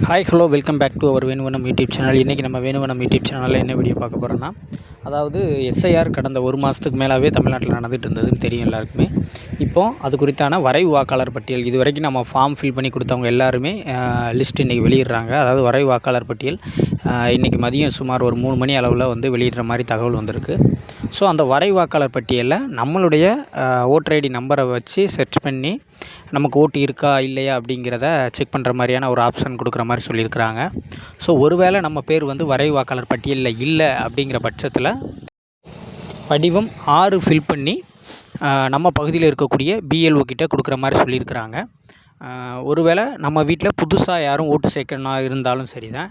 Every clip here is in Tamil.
Hi hello welcome back to our Venuvanam YouTube channel. இன்றைக்கி நம்ம வேணுவனம் யூடியூப் சேனலில் என்ன வீடியோ பார்க்க போகிறோன்னா, அதாவது எஸ்ஐஆர் கடந்த ஒரு மாதத்துக்கு மேலாகவே தமிழ்நாட்டில் நடந்துகிட்டு இருந்ததுன்னு தெரியும் எல்லாருக்குமே. இப்போது அது குறித்தான வரைவு வாக்காளர் பட்டியல் இது வரைக்கும் நம்ம ஃபார்ம் ஃபில் பண்ணி கொடுத்தவங்க எல்லாருமே லிஸ்ட் இன்றைக்கி வெளியிடுறாங்க. அதாவது வரைவு வாக்காளர் பட்டியல் இன்றைக்கி மதியம் சுமார் ஒரு 3 மணி அளவில் வந்து வெளியிடுற மாதிரி தகவல் வந்திருக்கு. ஸோ அந்த வரைவு வாக்காளர் பட்டியலில் நம்மளுடைய ஓட்டர் ஐடி நம்பரை வச்சு சர்ச் பண்ணி நமக்கு ஓட்டு இருக்கா இல்லையா அப்படிங்கிறத செக் பண்ணுற மாதிரியான ஒரு ஆப்ஷன் கொடுக்குற மாதிரி சொல்லியிருக்கிறாங்க. ஸோ ஒருவேளை நம்ம பேர் வந்து வரைவு வாக்காளர் பட்டியலில் இல்லை அப்படிங்கிற பட்சத்தில் படிவம் 6 ஃபில் பண்ணி நம்ம பகுதியில் இருக்கக்கூடிய பிஎல்ஓ கிட்ட கொடுக்குற மாதிரி சொல்லியிருக்கிறாங்க. ஒருவேளை நம்ம வீட்டில் புதுசாக யாரும் ஓட்டு சேர்க்கணும் இருந்தாலும் சரி தான்,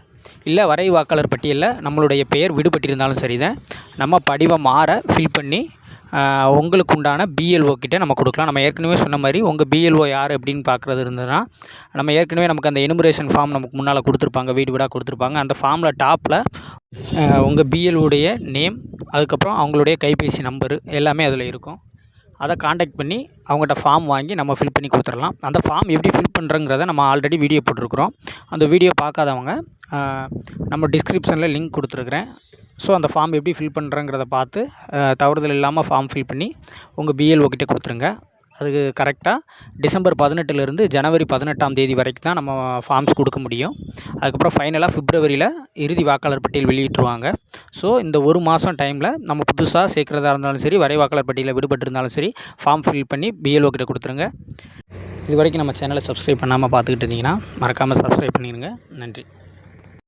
இல்லை வரைவு வாக்காளர் பட்டியலில் நம்மளுடைய பெயர் விடுபட்டிருந்தாலும் சரி தான், நம்ம படிவம் 6 ஃபில் பண்ணி உங்களுக்கு உண்டான பிஎல்ஓ கிட்டே நம்ம கொடுக்கலாம். நம்ம ஏற்கனவே சொன்ன மாதிரி உங்கள் பிஎல்ஓ யார் அப்படின்னு பார்க்குறது இருந்ததுன்னா, நம்ம ஏற்கனவே நமக்கு அந்த எனுமரேஷன் ஃபார்ம் நமக்கு முன்னால் கொடுத்துருப்பாங்க, வீடு வீடாக கொடுத்துருப்பாங்க. அந்த ஃபார்மில் டாப்பில் உங்கள் பிஎல்ஓடைய நேம், அதுக்கப்புறம் அவங்களுடைய கைபேசி நம்பரு எல்லாமே அதில் இருக்கும். அதை காண்டாக்ட் பண்ணி அவங்கள்ட்ட ஃபார்ம் வாங்கி நம்ம ஃபில் பண்ணி கொடுத்துடலாம். அந்த ஃபார்ம் எப்படி ஃபில் பண்ணுறங்கிறத நம்ம ஆல்ரெடி வீடியோ போட்டிருக்கிறோம். அந்த வீடியோ பார்க்காதவங்க நம்ம டிஸ்கிரிப்ஷனில் லிங்க் கொடுத்துருக்குறேன். ஸோ அந்த ஃபார்ம் எப்படி ஃபில் பண்ணுறங்கிறத பார்த்து தவறுதல் இல்லாமல் ஃபார்ம் ஃபில் பண்ணி உங்கள் பிஎல்ஓ கிட்டே கொடுத்துருங்க. அதுக்கு கரெக்டாக டிசம்பர் 18லேருந்து ஜனவரி 18ஆம் தேதி வரைக்கும் தான் நம்ம ஃபார்ம்ஸ் கொடுக்க முடியும். அதுக்கப்புறம் ஃபைனலாக பிப்ரவரியில் இறுதி வாக்காளர் பட்டியல் வெளியிட்டுருவாங்க. ஸோ இந்த ஒரு மாதம் டைமில் நம்ம புதுசாக சேர்க்குறதா இருந்தாலும் சரி, வரை வாக்காளர் பட்டியலில் விடுபட்டிருந்தாலும் சரி, ஃபார்ம் ஃபில் பண்ணி பிஎல்ஓ கிட்ட கொடுத்துருங்க. இது வரைக்கும் நம்ம சேனலை சப்ஸ்கிரைப் பண்ணாமல் பார்த்துக்கிட்டு இருந்தீங்கன்னா மறக்காமல் சப்ஸ்கிரைப் பண்ணிடுங்க. நன்றி.